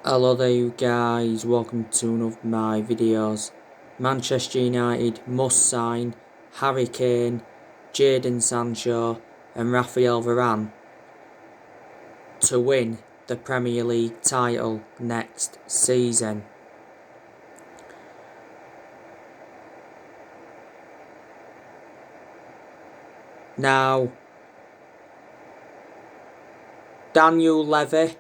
Hello there you guys, welcome to one of my videos. Manchester United must sign Harry Kane, Jadon Sancho and Raphael Varane to win the Premier League title next season. Now, Daniel Levy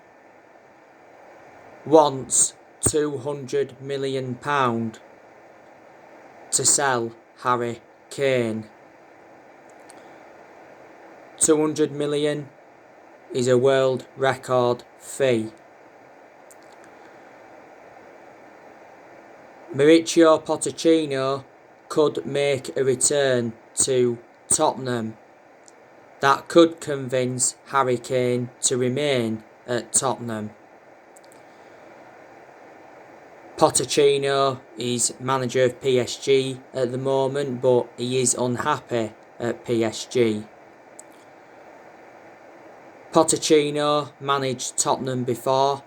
wants £200 million to sell Harry Kane. 200 million is a world record fee. Mauricio Pochettino could make a return to Tottenham. That could convince Harry Kane to remain at Tottenham. Pochettino is manager of PSG at the moment, but he is unhappy at PSG. Pochettino managed Tottenham before.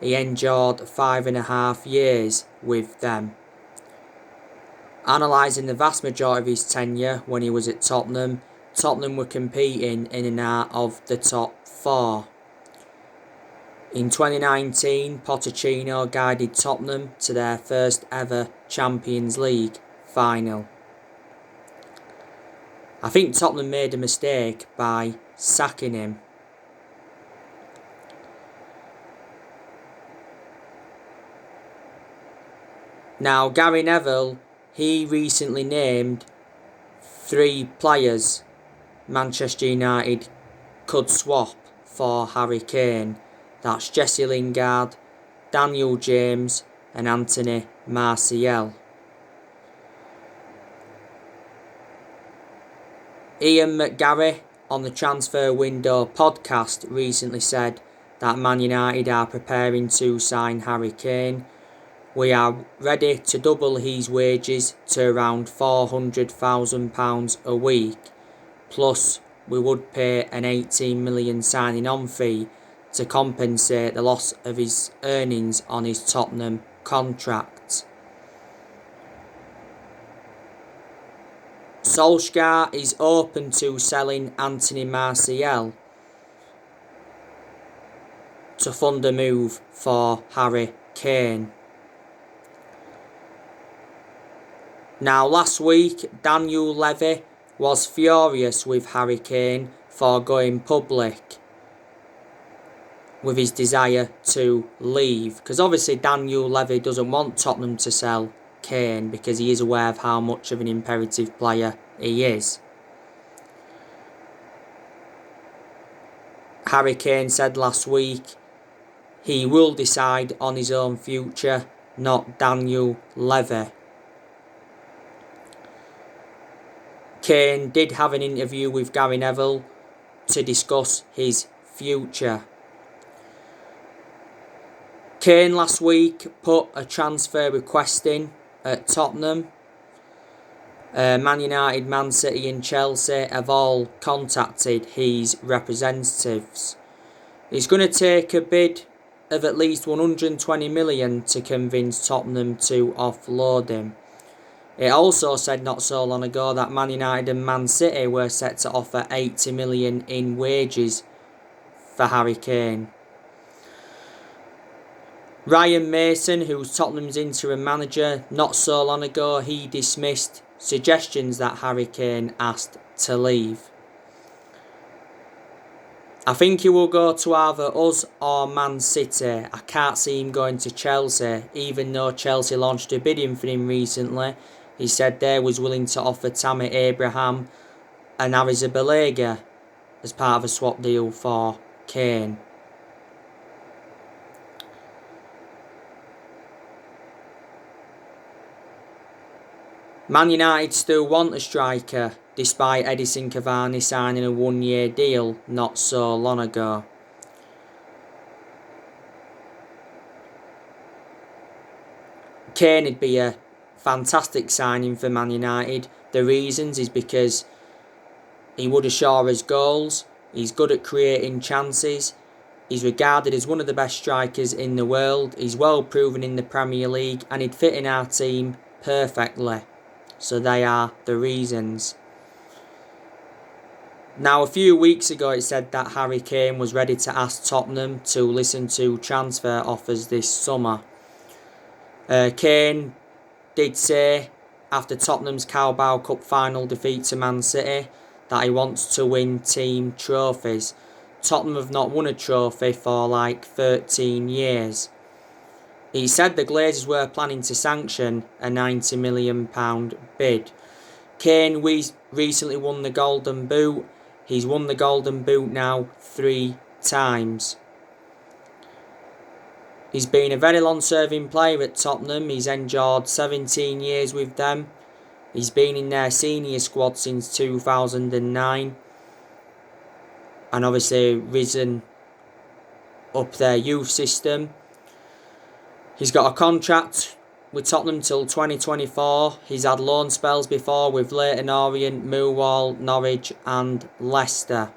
He endured 5.5 years with them. Analysing the vast majority of his tenure when he was at Tottenham, Tottenham were competing in and out of the top 4. In 2019, Pochettino guided Tottenham to their first ever Champions League final. I think Tottenham made a mistake by sacking him. Now, Gary Neville, he recently named 3 players Manchester United could swap for Harry Kane. That's Jesse Lingard, Daniel James and Anthony Martial. Ian McGarry on the Transfer Window podcast recently said that Man United are preparing to sign Harry Kane. We are ready to double his wages to around £400,000 a week. Plus, we would pay an 18 million signing on fee to compensate the loss of his earnings on his Tottenham contract. Solskjaer is open to selling Anthony Martial to fund a move for Harry Kane. Now, last week, Daniel Levy was furious with Harry Kane for going public with his desire to leave. Because obviously Daniel Levy doesn't want Tottenham to sell Kane because he is aware of how much of an imperative player he is. Harry Kane said last week he will decide on his own future, not Daniel Levy. Kane did have an interview with Gary Neville to discuss his future. Kane last week put a transfer request in at Tottenham. Man United, Man City and Chelsea have all contacted his representatives. It's going to take a bid of at least 120 million to convince Tottenham to offload him. It also said not so long ago that Man United and Man City were set to offer 80 million in wages for Harry Kane. Ryan Mason, who's Tottenham's interim manager, not so long ago he dismissed suggestions that Harry Kane asked to leave. I think he will go to either us or Man City. I can't see him going to Chelsea, even though Chelsea launched a bidding for him recently. He said they was willing to offer Tammy Abraham and Arrizabalaga as part of a swap deal for Kane. Man United still want a striker, despite Edison Cavani signing a 1-year deal not so long ago. Kane would be a fantastic signing for Man United. The reasons is because he would assure us goals, he's good at creating chances, He's regarded as one of the best strikers in the world. He's well proven in the Premier League and he'd fit in our team perfectly. So they are the reasons. Now, a few weeks ago it said that Harry Kane was ready to ask Tottenham to listen to transfer offers this summer. Kane did say after Tottenham's Carabao Cup final defeat to Man City that he wants to win team trophies. Tottenham have not won a trophy for like 13 years. He said the Glazers were planning to sanction a £90 million bid. Kane recently won the Golden Boot. He's won the Golden Boot now 3 times. He's been a very long-serving player at Tottenham. He's endured 17 years with them. He's been in their senior squad since 2009. And obviously risen up their youth system. He's got a contract with Tottenham till 2024. He's had loan spells before with Leyton Orient, Millwall, Norwich and Leicester.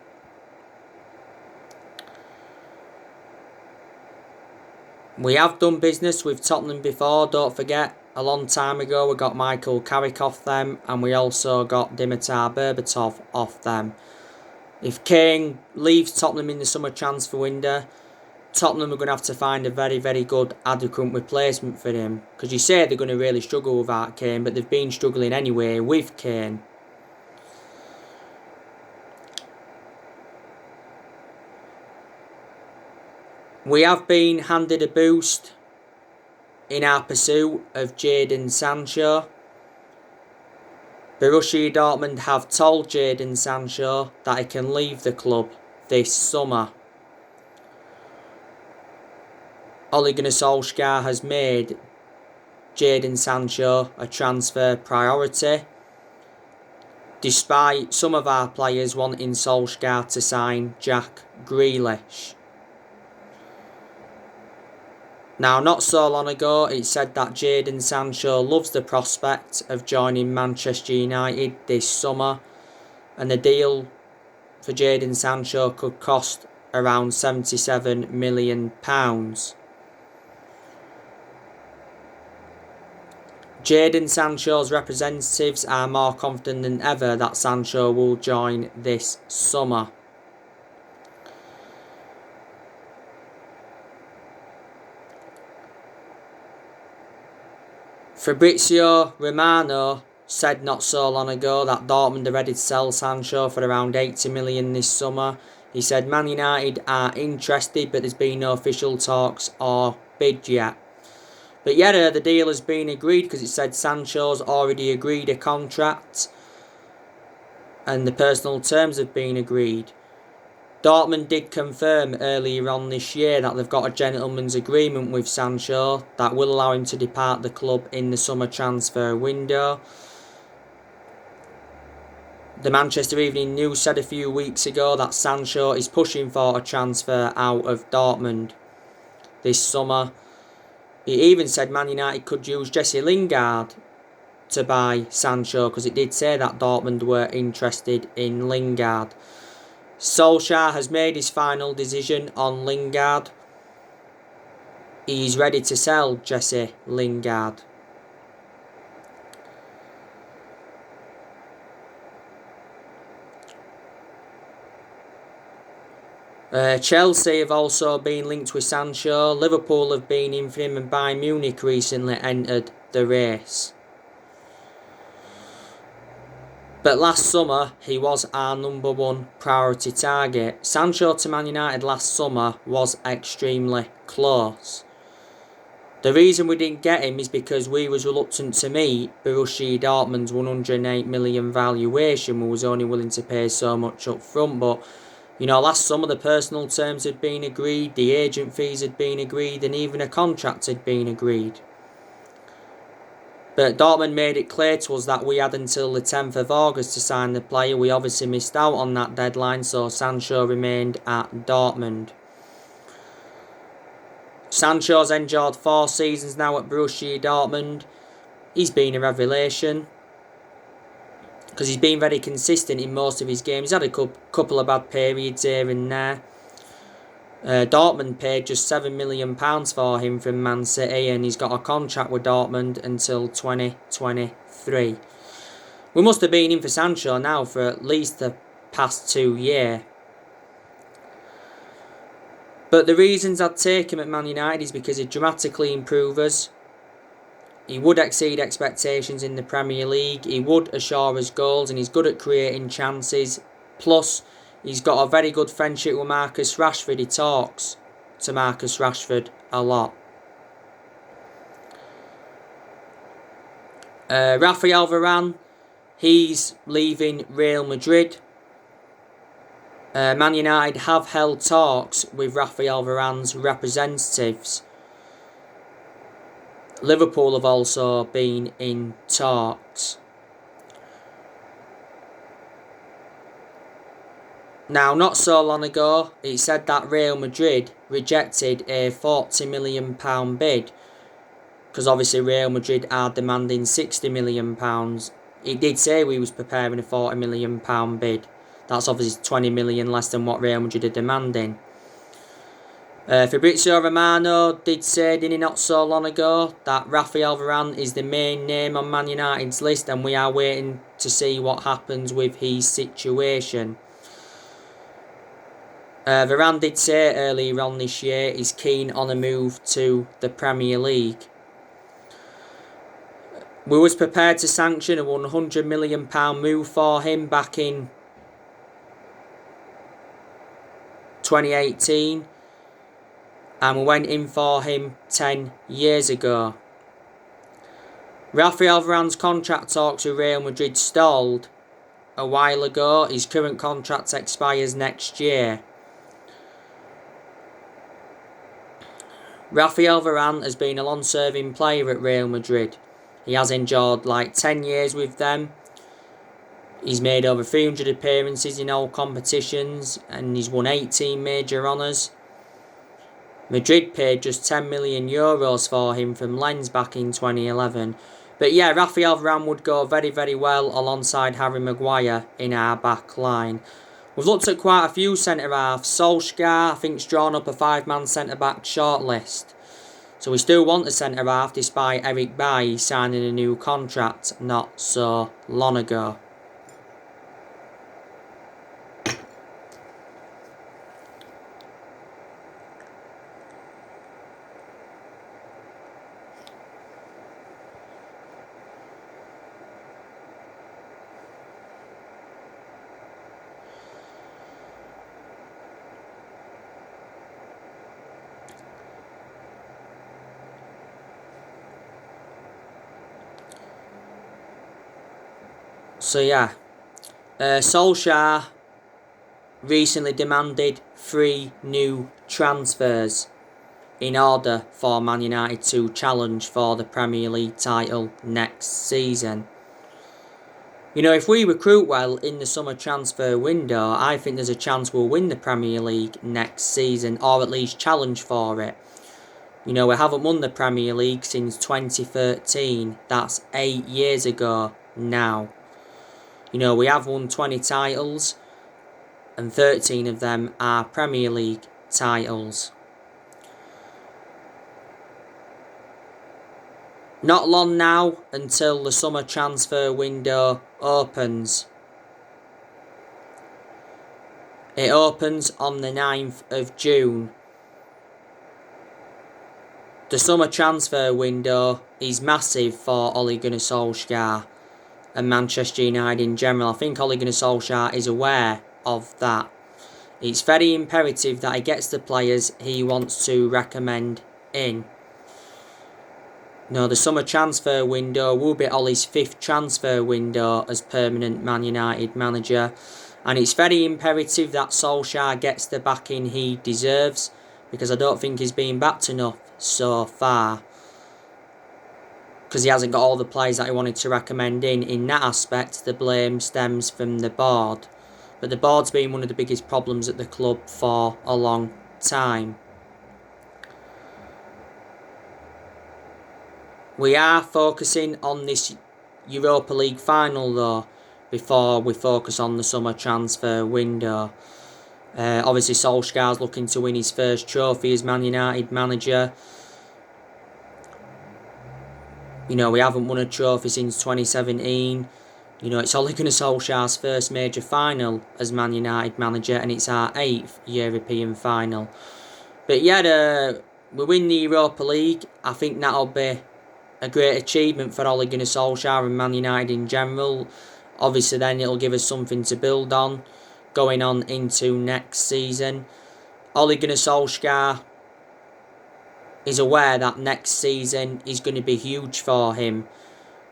We have done business with Tottenham before, don't forget. A long time ago we got Michael Carrick off them and we also got Dimitar Berbatov off them. If Kane leaves Tottenham in the summer transfer window, Tottenham are going to have to find a very, very good, adequate replacement for him. Because you say they're going to really struggle without Kane, but they've been struggling anyway with Kane. We have been handed a boost in our pursuit of Jadon Sancho. Borussia Dortmund have told Jadon Sancho that he can leave the club this summer. Ole Gunnar Solskjaer has made Jadon Sancho a transfer priority, despite some of our players wanting Solskjaer to sign Jack Grealish. Now, not so long ago, it said that Jadon Sancho loves the prospect of joining Manchester United this summer, and the deal for Jadon Sancho could cost around £77 million. Jadon Sancho's representatives are more confident than ever that Sancho will join this summer. Fabrizio Romano said not so long ago that Dortmund are ready to sell Sancho for around £80 million this summer. He said Man United are interested, but there's been no official talks or bid yet. But yeah, the deal has been agreed because it said Sancho's already agreed a contract and the personal terms have been agreed. Dortmund did confirm earlier on this year that they've got a gentleman's agreement with Sancho that will allow him to depart the club in the summer transfer window. The Manchester Evening News said a few weeks ago that Sancho is pushing for a transfer out of Dortmund this summer. He even said Man United could use Jesse Lingard to buy Sancho because it did say that Dortmund were interested in Lingard. Solskjaer has made his final decision on Lingard. He's ready to sell Jesse Lingard. Chelsea have also been linked with Sancho. Liverpool have been in for him and Bayern Munich recently entered the race. But last summer, he was our number one priority target. Sancho to Man United last summer was extremely close. The reason we didn't get him is because we was reluctant to meet Borussia Dortmund's £108 million valuation. We was only willing to pay so much up front. But, last summer the personal terms had been agreed, the agent fees had been agreed, and even a contract had been agreed. But Dortmund made it clear to us that we had until the 10th of August to sign the player. We obviously missed out on that deadline, so Sancho remained at Dortmund. Sancho's endured 4 seasons now at Borussia Dortmund. He's been a revelation because he's been very consistent in most of his games. He's had a couple of bad periods here and there. Dortmund paid just £7 million for him from Man City, and he's got a contract with Dortmund until 2023. We must have been in for Sancho now for at least the past 2 years. But the reasons I'd take him at Man United is because he'd dramatically improve us. He would exceed expectations in the Premier League. He would assure us goals, and he's good at creating chances. Plus, he's got a very good friendship with Marcus Rashford. He talks to Marcus Rashford a lot. Rafael Varane, he's leaving Real Madrid. Man United have held talks with Rafael Varane's representatives. Liverpool have also been in talks. Now, not so long ago, it said that Real Madrid rejected a £40 million bid, because obviously Real Madrid are demanding £60 million. It did say we was preparing a £40 million bid. That's obviously 20 million less than what Real Madrid are demanding. Fabrizio Romano did say, didn't he, not so long ago, that Rafael Varane is the main name on Man United's list, and we are waiting to see what happens with his situation. Varane did say earlier on this year he's keen on a move to the Premier League. We was prepared to sanction a £100 million move for him back in 2018, and we went in for him 10 years ago. Rafael Varane's contract talks with Real Madrid stalled a while ago. His current contract expires next year. Rafael Varane has been a long-serving player at Real Madrid. He has enjoyed like 10 years with them. He's made over 300 appearances in all competitions, and he's won 18 major honours. Madrid paid just €10 million for him from Lens back in 2011. But yeah, Rafael Varane would go very, very well alongside Harry Maguire in our back line. We've looked at quite a few centre-halves. Solskjaer, I think, has drawn up a 5-man centre-back shortlist. So we still want a centre-half despite Eric Bailly signing a new contract not so long ago. So yeah, Solskjaer recently demanded 3 new transfers in order for Man United to challenge for the Premier League title next season. You know, if we recruit well in the summer transfer window, I think there's a chance we'll win the Premier League next season, or at least challenge for it. You know, we haven't won the Premier League since 2013. That's 8 years ago now. You know, we have won 20 titles, and 13 of them are Premier League titles. Not long now until the summer transfer window opens. It opens on the 9th of June. The summer transfer window is massive for Ole Gunnar Solskjaer and Manchester United in general. I think Ole Gunnar Solskjaer is aware of that. It's very imperative that he gets the players he wants to recommend in. No, the summer transfer window will be Ole's 5th transfer window as permanent Man United manager, and it's very imperative that Solskjaer gets the backing he deserves, because I don't think he's been backed enough so far, because he hasn't got all the players that he wanted to recommend in. In that aspect, the blame stems from the board, but the board's been one of the biggest problems at the club for a long time. We are focusing on this Europa League final though, before we focus on the summer transfer window. Obviously, Solskjaer's looking to win his first trophy as Man United manager. We haven't won a trophy since 2017. It's Ole Gunnar Solskjaer's first major final as Man United manager, and it's our 8th European final. But yeah, we win the Europa League. I think that'll be a great achievement for Ole Gunnar Solskjaer and Man United in general. Obviously, then it'll give us something to build on going on into next season. Ole Gunnar Solskjaer is aware that next season is going to be huge for him,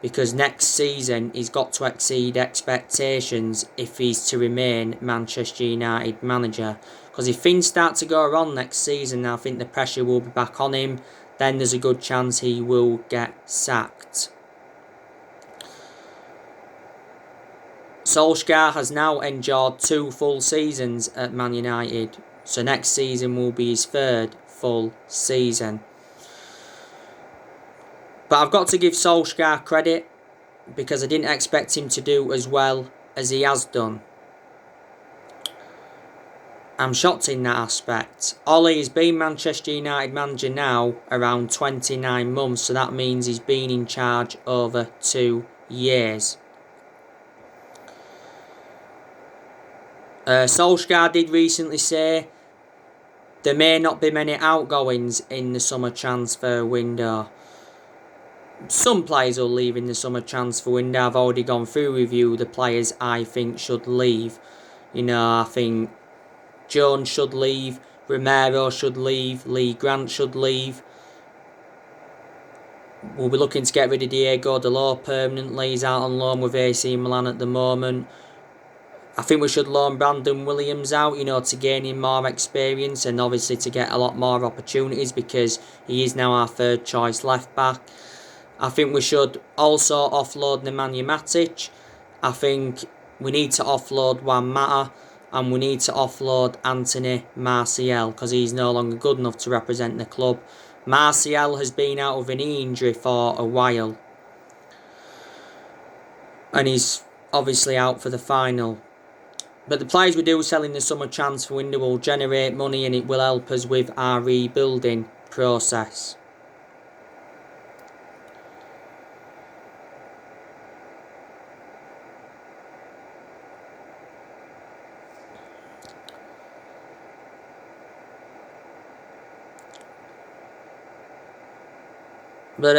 because next season he's got to exceed expectations if he's to remain Manchester United manager. Because if things start to go wrong next season, I think the pressure will be back on him. Then there's a good chance he will get sacked. Solskjaer has now endured 2 full seasons at Man United, so next season will be his 3rd full season. But I've got to give Solskjaer credit, because I didn't expect him to do as well as he has done. I'm shocked in that aspect. Ole has been Manchester United manager now around 29 months, so that means he's been in charge over 2 years. Solskjaer did recently say there may not be many outgoings in the summer transfer window. Some players will leave in the summer transfer window. I've already gone through with you the players I think should leave. I think Jones should leave, Romero should leave, Lee Grant should leave. We'll be looking to get rid of Diego Dalot permanently. He's out on loan with AC Milan at the moment. I think we should loan Brandon Williams out, to gain him more experience and obviously to get a lot more opportunities, because he is now our 3rd choice left back. I think we should also offload Nemanja Matic. I think we need to offload Juan Mata, and we need to offload Anthony Martial, because he's no longer good enough to represent the club. Martial has been out with a knee injury for a while, and he's obviously out for the final. But the players we do sell in the summer transfer window will generate money, and it will help us with our rebuilding process. But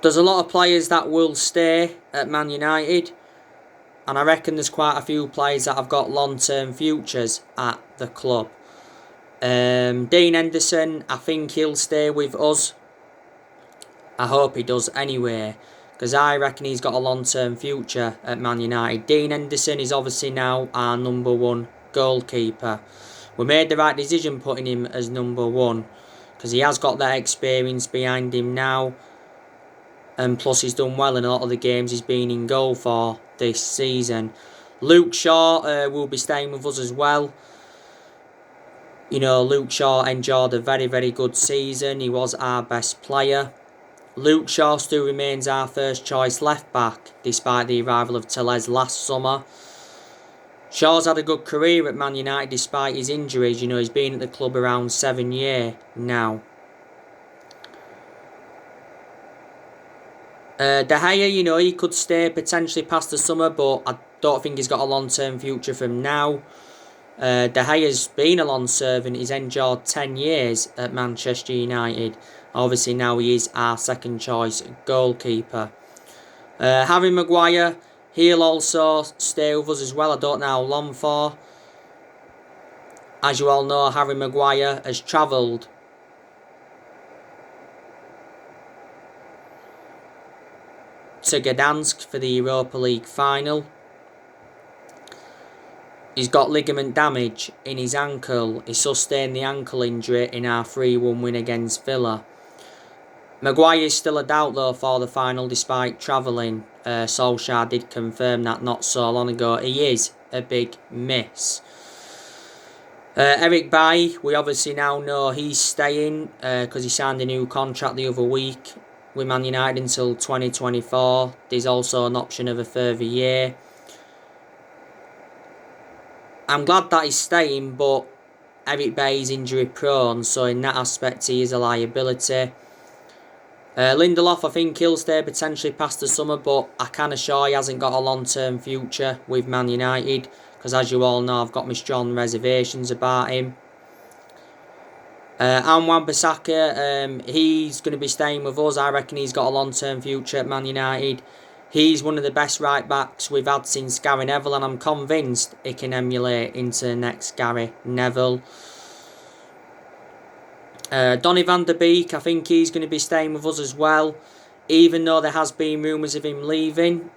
there's a lot of players that will stay at Man United, and I reckon there's quite a few players that have got long-term futures at the club. Dean Henderson, I think he'll stay with us. I hope he does anyway, because I reckon he's got a long-term future at Man United. Dean Henderson is obviously now our number 1 goalkeeper. We made the right decision putting him as number 1, because he has got that experience behind him now, and plus he's done well in a lot of the games he's been in goal for this season. Luke Shaw will be staying with us as well. Luke Shaw enjoyed a very, very good season. He was our best player. Luke Shaw still remains our 1st choice left back, despite the arrival of Tellez last summer. Shaw's had a good career at Man United despite his injuries. He's been at the club around 7 years now. De Gea, he could stay potentially past the summer, but I don't think he's got a long-term future from now. De Gea's been a long servant. He's endured 10 years at Manchester United. Obviously now he is our 2nd choice goalkeeper. Harry Maguire, he'll also stay with us as well. I don't know how long for. As you all know, Harry Maguire has travelled to Gdansk for the Europa League final. He's got ligament damage in his ankle. He sustained the ankle injury in our 3-1 win against Villa. Maguire is still a doubt though for the final despite travelling. Solskjaer did confirm that not so long ago. He is a big miss. Eric Bailly, we obviously now know he's staying because he signed a new contract the other week with Man United until 2024. There's also an option of a further year. I'm glad that he's staying, but Eric Bailly's injury prone, so in that aspect he is a liability. Lindelof, I think he'll stay potentially past the summer, but I can assure he hasn't got a long-term future with Man United, because as you all know, I've got my strong reservations about him. And Wan-Bissaka, he's going to be staying with us. I reckon he's got a long-term future at Man United. He's one of the best right-backs we've had since Gary Neville, and I'm convinced he can emulate into the next Gary Neville. Donny van der Beek, I think he's going to be staying with us as well, even though there has been rumours of him leaving.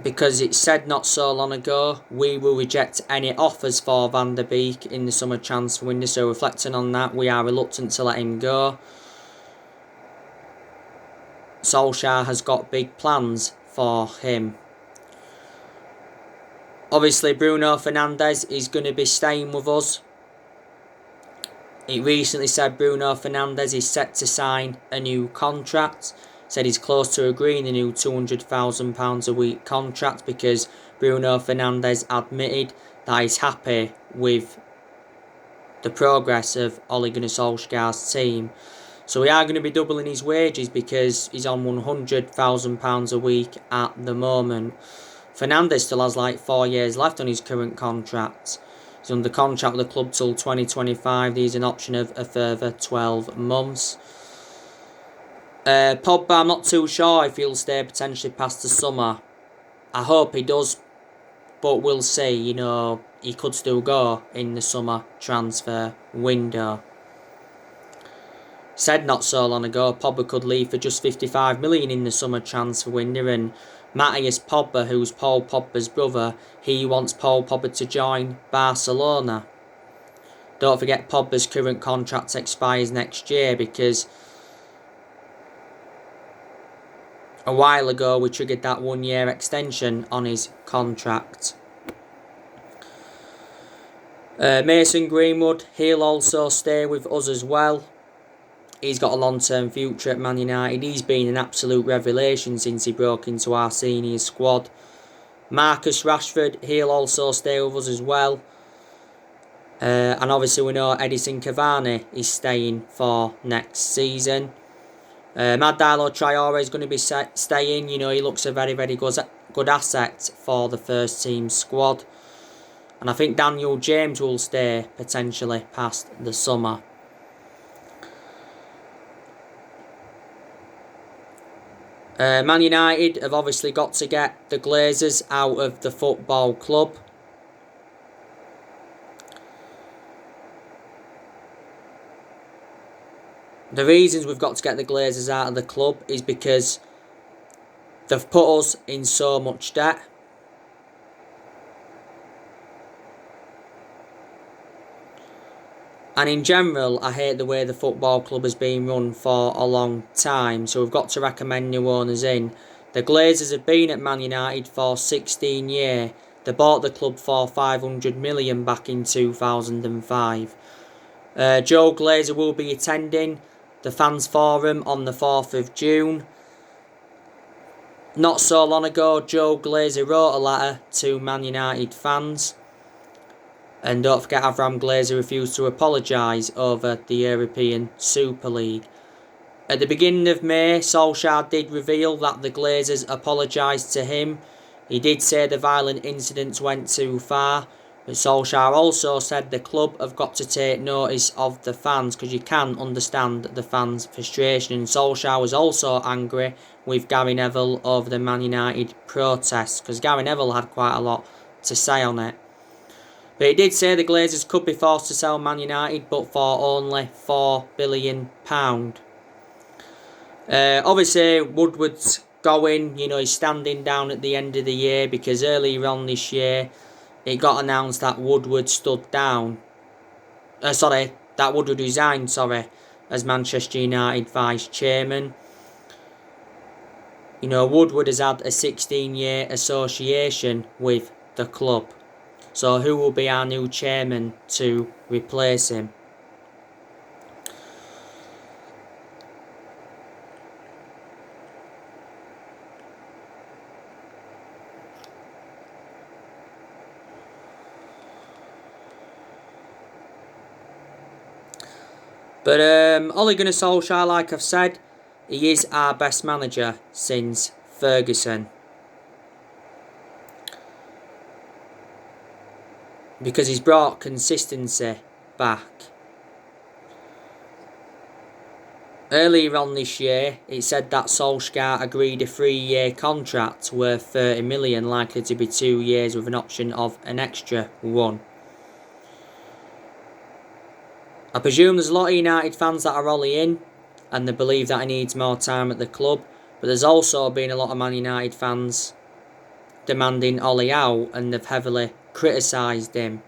Because it said not so long ago, we will reject any offers for Van der Beek in the summer transfer window. So reflecting on that, we are reluctant to let him go. Solskjaer has got big plans for him. Obviously, Bruno Fernandes is going to be staying with us. It recently said Bruno Fernandes is set to sign a new contract. Said he's close to agreeing the new £200,000 a week contract because Bruno Fernandes admitted that he's happy with the progress of Ole Gunnar Solskjaer's team. So we are going to be doubling his wages because he's on £100,000 a week at the moment. Fernandes still has like 4 years left on his current contract. He's under contract with the club till 2025. There's an option of a further 12 months. Pogba, I'm not too sure if he'll stay potentially past the summer. I hope he does, but we'll see. You know, he could still go in the summer transfer window. Said not so long ago, Pogba could leave for just 55 million in the summer transfer window, and Matthias Pogba, who's Paul Pogba's brother, he wants Paul Pogba to join Barcelona. Don't forget Pogba's current contract expires next year because a while ago we triggered that 1 year extension on his contract. Mason Greenwood, he'll also stay with us as well. He's got a long-term future at Man United. He's been an absolute revelation since he broke into our senior squad. Marcus Rashford, he'll also stay with us as well. And obviously we know Edison Cavani is staying for next season. Madalo Traore is going to be staying. You know, he looks a very, very good asset for the first team squad. And I think Daniel James will stay potentially past the summer. Man United have obviously got to get the Glazers out of the football club. The reasons we've got to get the Glazers out of the club is because they've put us in so much debt. And in general, I hate the way the football club has been run for a long time. So we've got to recommend new owners in. The Glazers have been at Man United for 16 years. They bought the club for 500 million back in 2005. Joe Glazer will be attending the Fans Forum on the 4th of June. Not so long ago, Joe Glazer wrote a letter to Man United fans. And don't forget, Avram Glazer refused to apologise over the European Super League. At the beginning of May, Solskjaer did reveal that the Glazers apologised to him. He did say the violent incidents went too far. But Solskjaer also said the club have got to take notice of the fans because you can understand the fans' frustration. And Solskjaer was also angry with Gary Neville over the Man United protests because Gary Neville had quite a lot to say on it. But he did say the Glazers could be forced to sell Man United, but for only £4 billion. Obviously, Woodward's going. You know, he's standing down at the end of the year because earlier on this year, it got announced that Woodward stood down. That Woodward resigned, as Manchester United vice chairman. You know, Woodward has had a 16-year association with the club. So who will be our new chairman to replace him? But Ole Gunnar Solskjaer, like I've said, he is our best manager since Ferguson. Because he's brought consistency back. Earlier on this year, it said that Solskjaer agreed a 3-year contract worth 30 million, likely to be 2 years with an option of an extra one. I presume there's a lot of United fans that are Ole in, and they believe that he needs more time at the club, but there's also been a lot of Man United fans demanding Ole out, and they've heavily criticised him.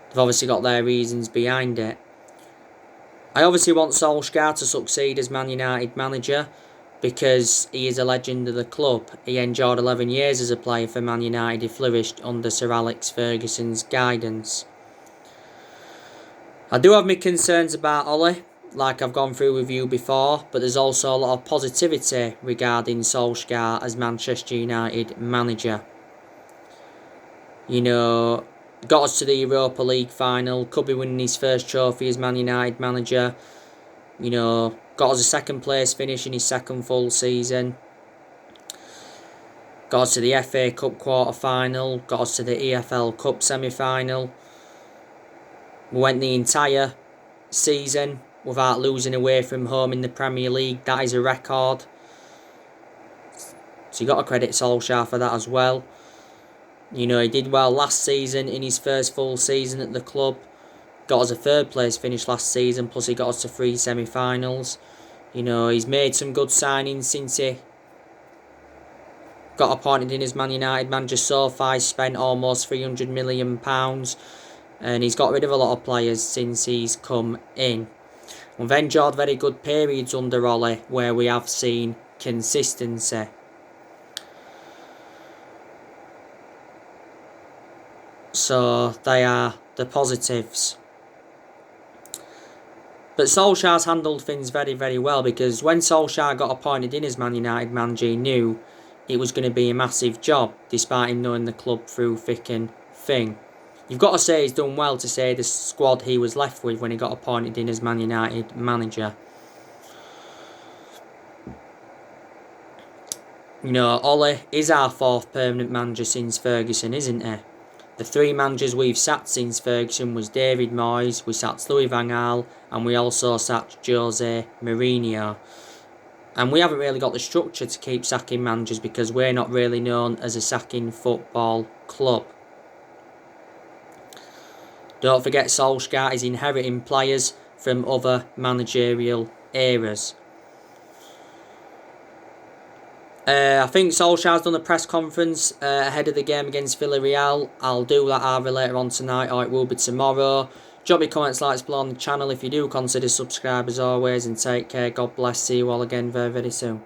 They've obviously got their reasons behind it. I obviously want Solskjaer to succeed as Man United manager because he is a legend of the club. He endured 11 years as a player for Man United. He flourished under Sir Alex Ferguson's guidance. I do have my concerns about Ole, like I've gone through with you before, but there's also a lot of positivity regarding Solskjaer as Manchester United manager. You know, got us to the Europa League final, could be winning his first trophy as Man United manager. You know, got us a second place finish in his second full season. Got us to the FA Cup quarter final, got us to the EFL Cup semi-final. We went the entire season without losing away from home in the Premier League. That is a record. So you got to credit Solskjaer for that as well. You know, he did well last season in his first full season at the club. Got us a 3rd place finish last season, plus he got us to 3 semi-finals. You know, he's made some good signings since he got appointed in as Man United manager. So far, he's spent almost £300 million. And he's got rid of a lot of players since he's come in. We've enjoyed very good periods under Ole where we have seen consistency. So they are the positives. But Solskjaer's handled things very, very well, because when Solskjaer got appointed in as Man United manager, he knew it was going to be a massive job, despite him knowing the club through thick and thin. You've got to say he's done well to say the squad he was left with when he got appointed in as Man United manager. You know, Ole is our 4th permanent manager since Ferguson, isn't he? The 3 managers we've sacked since Ferguson was David Moyes, we sacked Louis van Gaal, and we also sacked Jose Mourinho. And we haven't really got the structure to keep sacking managers because we're not really known as a sacking football club. Don't forget Solskjaer is inheriting players from other managerial eras. I think Solskjaer's done a press conference ahead of the game against Villarreal. I'll do that either later on tonight or it will be tomorrow. Drop your comments, likes below on the channel if you do consider subscribe as always, and take care. God bless. See you all again very, very soon.